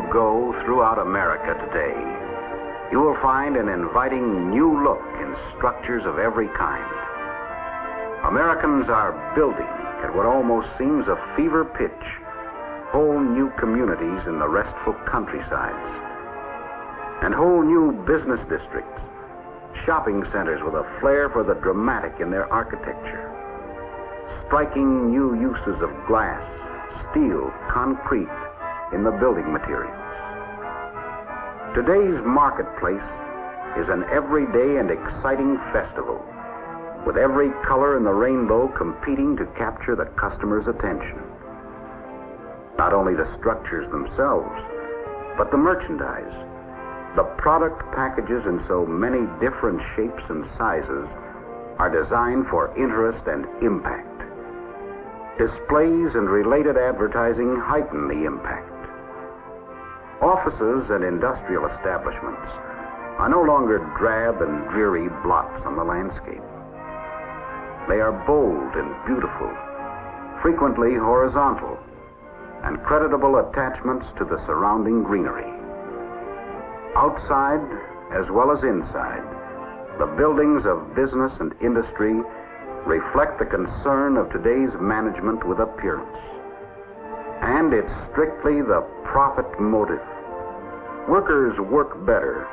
you go throughout America today, you will find an inviting new look in structures of every kind. Americans are building at what almost seems a fever pitch whole new communities in the restful countrysides, and whole new business districts, shopping centers with a flair for the dramatic in their architecture, striking new uses of glass, steel, concrete in the building materials. Today's marketplace is an everyday and exciting festival, with every color in the rainbow competing to capture the customer's attention. Not only the structures themselves, but the merchandise, the product packages in so many different shapes and sizes are designed for interest and impact. Displays and related advertising heighten the impact. Offices and industrial establishments are no longer drab and dreary blots on the landscape. They are bold and beautiful, frequently horizontal, and creditable attachments to the surrounding greenery. Outside, as well as inside, the buildings of business and industry reflect the concern of today's management with appearance. And it's strictly the profit motive. Workers work better,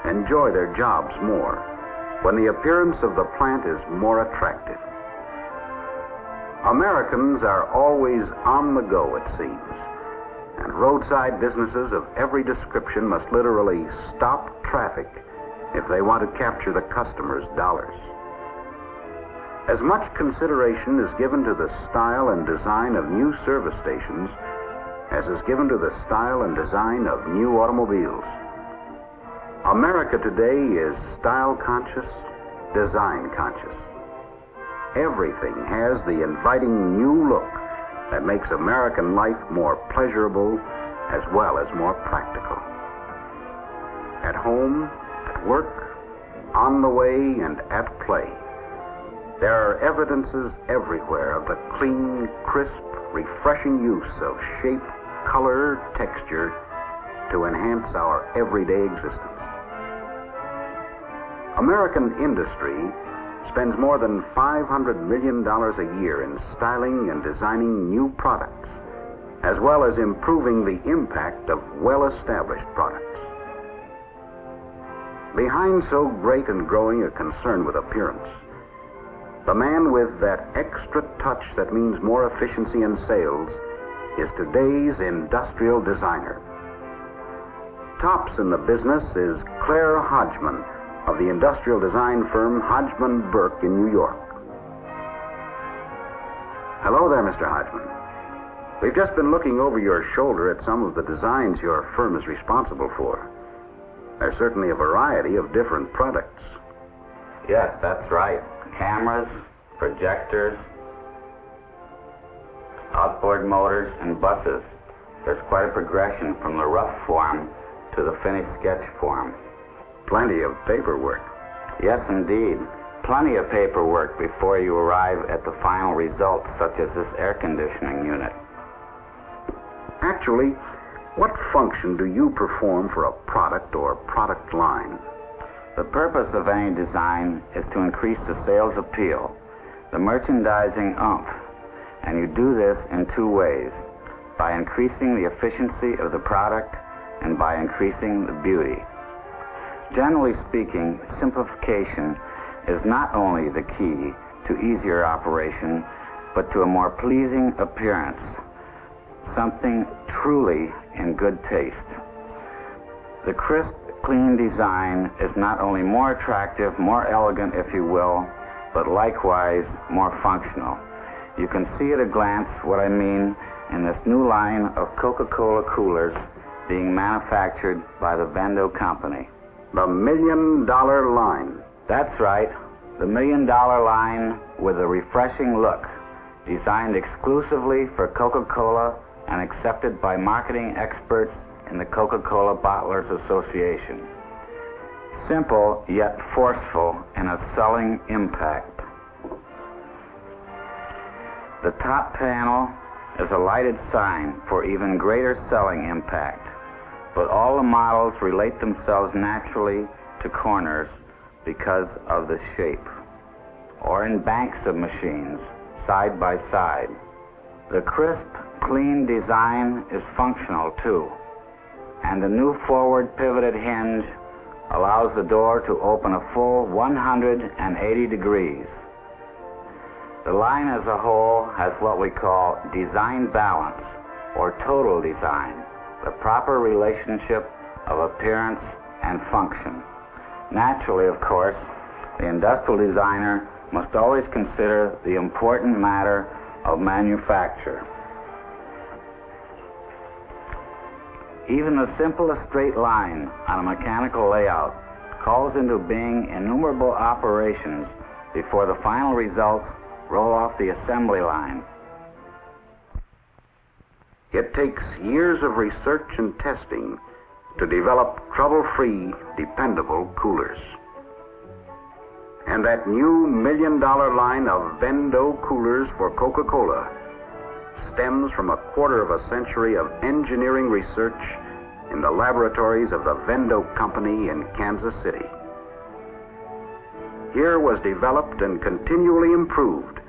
enjoy their jobs more, when the appearance of the plant is more attractive. Americans are always on the go, it seems, and roadside businesses of every description must literally stop traffic if they want to capture the customer's dollars. As much consideration is given to the style and design of new service stations as is given to the style and design of new automobiles. America today is style conscious, design conscious. Everything has the inviting new look that makes American life more pleasurable as well as more practical. At home, at work, on the way, and at play, there are evidences everywhere of the clean, crisp, refreshing use of shape, color, texture to enhance our everyday existence. American industry spends more than $500 million a year in styling and designing new products, as well as improving the impact of well-established products. Behind so great and growing a concern with appearance, the man with that extra touch that means more efficiency in sales is today's industrial designer. Tops in the business is Claire Hodgman of the industrial design firm Hodgman Burke in New York. Hello there, Mr. Hodgman. We've just been looking over your shoulder at some of the designs your firm is responsible for. There's certainly a variety of different products. Yes, that's right. Cameras, projectors, outboard motors, and buses. There's quite a progression from the rough form to the finished sketch form. Plenty of paperwork. Yes, indeed. Plenty of paperwork before you arrive at the final results, such as this air conditioning unit. Actually, what function do you perform for a product or product line? The purpose of any design is to increase the sales appeal, the merchandising oomph, and you do this in two ways: by increasing the efficiency of the product and by increasing the beauty. Generally speaking, simplification is not only the key to easier operation, but to a more pleasing appearance, something truly in good taste. The crisp, clean design is not only more attractive, more elegant, if you will, but likewise more functional. You can see at a glance what I mean in this new line of Coca-Cola coolers being manufactured by the Vendo company. The $1 million line. That's right, the $1 million line with a refreshing look, designed exclusively for Coca-Cola and accepted by marketing experts in the Coca-Cola Bottlers Association. Simple yet forceful in its selling impact. The top panel is a lighted sign for even greater selling impact. but all the models relate themselves naturally to corners because of the shape, or in banks of machines, side by side. The crisp, clean design is functional too, and the new forward pivoted hinge allows the door to open a full 180 degrees. The line as a whole has what we call design balance, or total design, the proper relationship of appearance and function. Naturally, of course, the industrial designer must always consider the important matter of manufacture. Even the simplest straight line on a mechanical layout calls into being innumerable operations before the final results roll off the assembly line. It takes years of research and testing to develop trouble-free, dependable coolers. And that new million-dollar line of Vendo coolers for Coca-Cola stems from a quarter of a century of engineering research in the laboratories of the Vendo Company in Kansas City. Here was developed and continually improved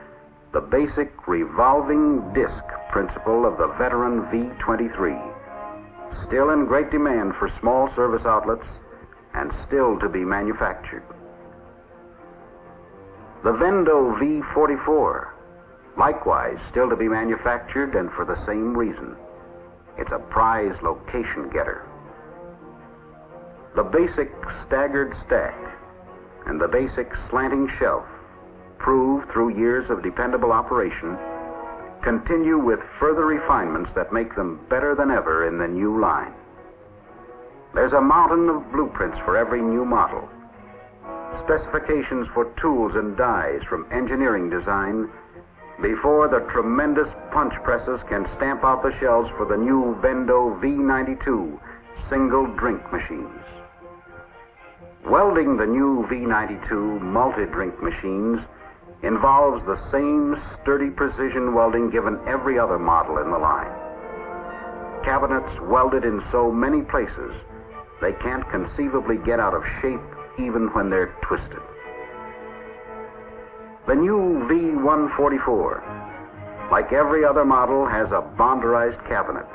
the basic revolving disc principle of the veteran V23, still in great demand for small service outlets and still to be manufactured. The Vendo V44, likewise still to be manufactured, and for the same reason. It's a prize location getter. The basic staggered stack and the basic slanting shelf, proved through years of dependable operation, continue with further refinements that make them better than ever in the new line. There's a mountain of blueprints for every new model, specifications for tools and dies from engineering design, before the tremendous punch presses can stamp out the shelves for the new Vendo V92 single drink machines. Welding the new V92 multi-drink machines involves the same sturdy precision welding given every other model in the line. Cabinets welded in so many places they can't conceivably get out of shape even when they're twisted. The new V144, like every other model, has a bonderized cabinet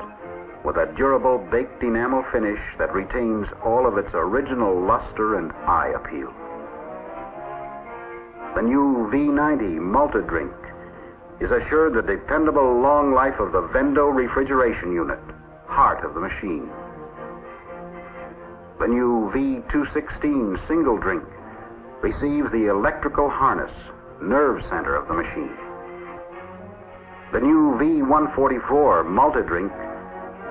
with a durable baked enamel finish that retains all of its original luster and eye appeal. The new V90 multi-drink is assured the dependable long life of the Vendo refrigeration unit, heart of the machine. The new V216 single drink receives the electrical harness, nerve center of the machine. The new V144 multi-drink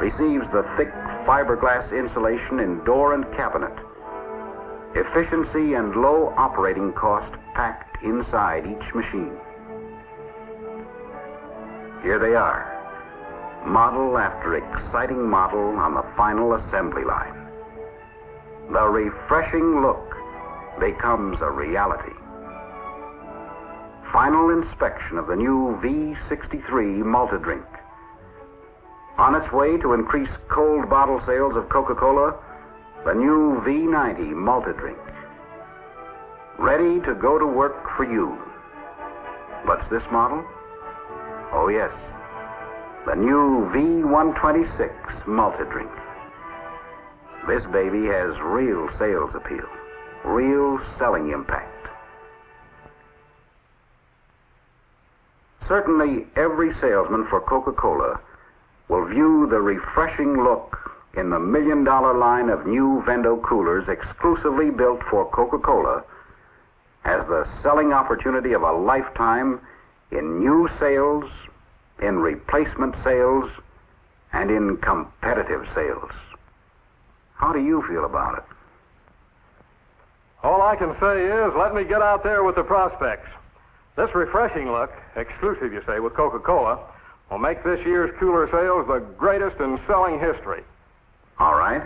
receives the thick fiberglass insulation in door and cabinet. Efficiency and low operating cost packed inside each machine. Here they are, model after exciting model on the final assembly line. The refreshing look becomes a reality. Final inspection of the new V63 multi-drink. On its way to increase cold bottle sales of Coca-Cola, the new V90 multi-drink. Ready to go to work for you. What's this model? Oh yes, the new V126 multi-drink. This baby has real sales appeal, real selling impact. Certainly every salesman for Coca-Cola will view the refreshing look in the million-dollar line of new Vendo coolers exclusively built for Coca-Cola as the selling opportunity of a lifetime in new sales, in replacement sales, and in competitive sales. How do you feel about it? All I can say is, let me get out there with the prospects. This refreshing look, exclusive, you say, with Coca-Cola, will make this year's cooler sales the greatest in selling history. All right.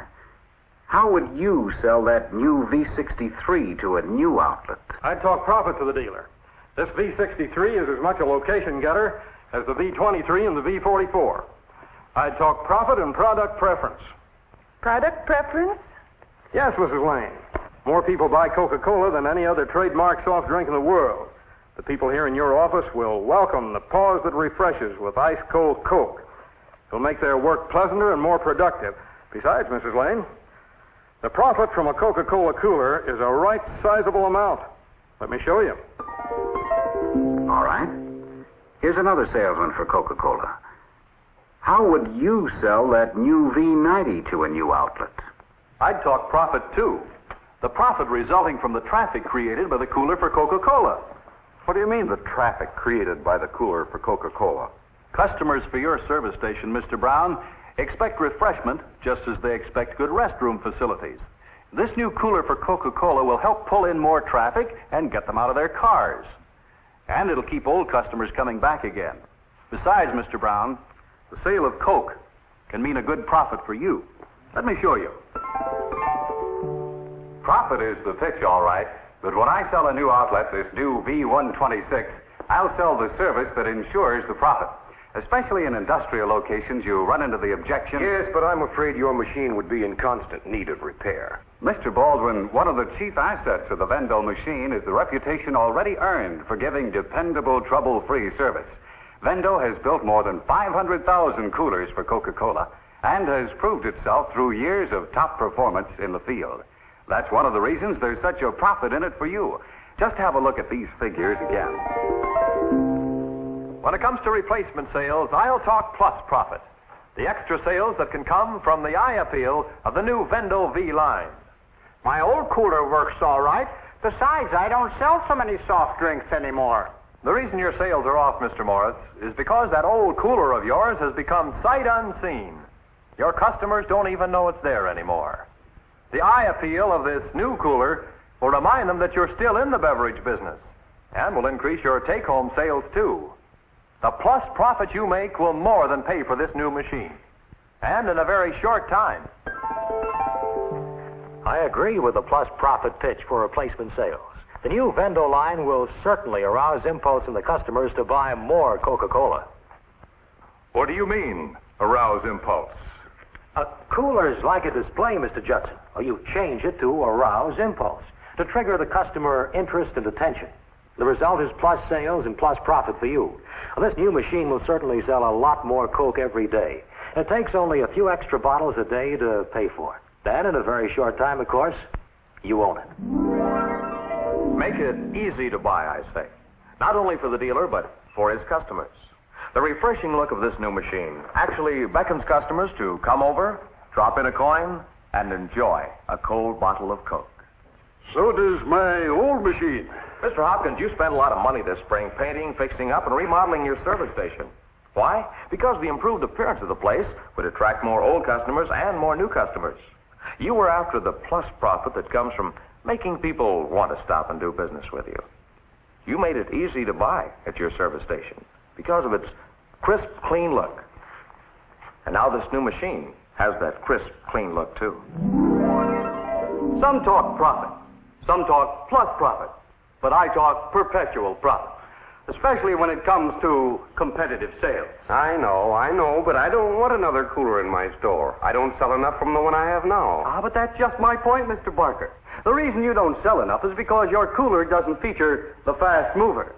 How would you sell that new V63 to a new outlet? I'd talk profit to the dealer. This V63 is as much a location getter as the V23 and the V44. I'd talk profit and product preference. Product preference? Yes, Mrs. Lane. More people buy Coca-Cola than any other trademark soft drink in the world. The people here in your office will welcome the pause that refreshes with ice-cold Coke. It'll make their work pleasanter and more productive. Besides, Mrs. Lane, the profit from a Coca-Cola cooler is a right sizable amount. Let me show you. All right. Here's another salesman for Coca-Cola. How would you sell that new V90 to a new outlet? I'd talk profit, too. The profit resulting from the traffic created by the cooler for Coca-Cola. What do you mean, the traffic created by the cooler for Coca-Cola? Customers for your service station, Mr. Brown, expect refreshment just as they expect good restroom facilities. This new cooler for Coca-Cola will help pull in more traffic and get them out of their cars. And it'll keep old customers coming back again. Besides, Mr. Brown, the sale of Coke can mean a good profit for you. Let me show you. Profit is the pitch, all right. But when I sell a new outlet, this new V126, I'll sell the service that ensures the profit. Especially in industrial locations, you run into the objection... Yes, but I'm afraid your machine would be in constant need of repair. Mr. Baldwin, one of the chief assets of the Vendo machine is the reputation already earned for giving dependable, trouble-free service. Vendo has built more than 500,000 coolers for Coca-Cola and has proved itself through years of top performance in the field. That's one of the reasons there's such a profit in it for you. Just have a look at these figures again. When it comes to replacement sales, I'll talk plus profit. The extra sales that can come from the eye appeal of the new Vendo V line. My old cooler works all right. Besides, I don't sell so many soft drinks anymore. The reason your sales are off, Mr. Morris, is because that old cooler of yours has become sight unseen. Your customers don't even know it's there anymore. The eye appeal of this new cooler will remind them that you're still in the beverage business and will increase your take-home sales, too. The plus profit you make will more than pay for this new machine, and in a very short time. I agree with the plus profit pitch for replacement sales. The new Vendo line will certainly arouse impulse in the customers to buy more Coca-Cola. What do you mean, arouse impulse? A cooler's like a display, Mr. Judson. Or you change it to arouse impulse, to trigger the customer interest and attention. The result is plus sales and plus profit for you. Well, this new machine will certainly sell a lot more Coke every day. It takes only a few extra bottles a day to pay for it. Then, in a very short time, of course, you own it. Make it easy to buy, I say. Not only for the dealer, but for his customers. The refreshing look of this new machine actually beckons customers to come over, drop in a coin, and enjoy a cold bottle of Coke. So does my old machine. Mr. Hopkins, you spent a lot of money this spring painting, fixing up, and remodeling your service station. Why? Because the improved appearance of the place would attract more old customers and more new customers. You were after the plus profit that comes from making people want to stop and do business with you. You made it easy to buy at your service station because of its crisp, clean look. And now this new machine has that crisp, clean look, too. Some talk profit. Some talk plus profit. But I talk perpetual profit, especially when it comes to competitive sales. I know, but I don't want another cooler in my store. I don't sell enough from the one I have now. But that's just my point, Mr. Barker. The reason you don't sell enough is because your cooler doesn't feature the fast mover.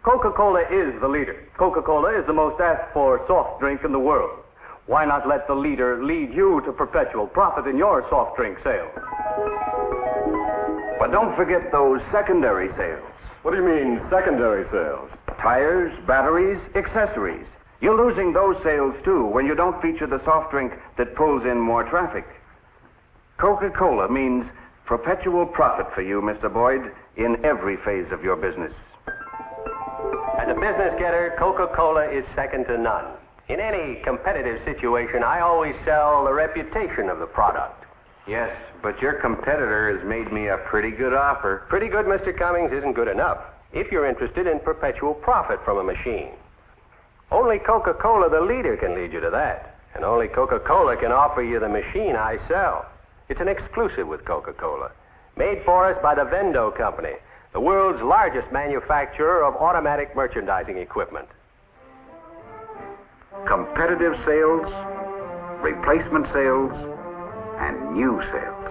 Coca-Cola is the leader. Coca-Cola is the most asked for soft drink in the world. Why not let the leader lead you to perpetual profit in your soft drink sales? But don't forget those secondary sales. What do you mean, secondary sales? Tires, batteries, accessories. You're losing those sales, too, when you don't feature the soft drink that pulls in more traffic. Coca-Cola means perpetual profit for you, Mr. Boyd, in every phase of your business. As a business getter, Coca-Cola is second to none. In any competitive situation, I always sell the reputation of the product. Yes, but your competitor has made me a pretty good offer. Pretty good, Mr. Cummings, isn't good enough if you're interested in perpetual profit from a machine. Only Coca-Cola, the leader, can lead you to that. And only Coca-Cola can offer you the machine I sell. It's an exclusive with Coca-Cola, made for us by the Vendo Company, the world's largest manufacturer of automatic merchandising equipment. Competitive sales, replacement sales, and new sales.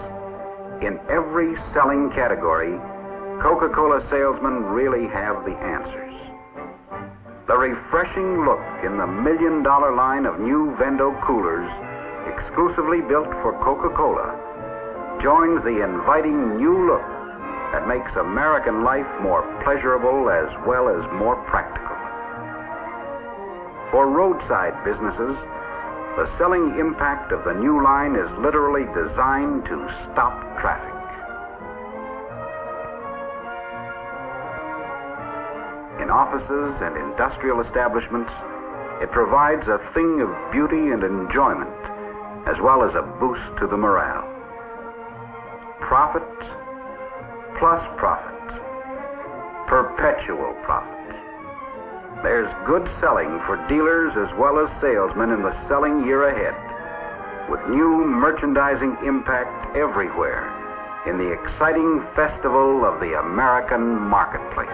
In every selling category, Coca-Cola salesmen really have the answers. The refreshing look in the $1 million line of new Vendo coolers, exclusively built for Coca-Cola, joins the inviting new look that makes American life more pleasurable as well as more practical. For roadside businesses, the selling impact of the new line is literally designed to stop traffic. In offices and industrial establishments, it provides a thing of beauty and enjoyment, as well as a boost to the morale. Profit plus profit. Perpetual profit. There's good selling for dealers as well as salesmen in the selling year ahead, with new merchandising impact everywhere in the exciting festival of the American marketplace.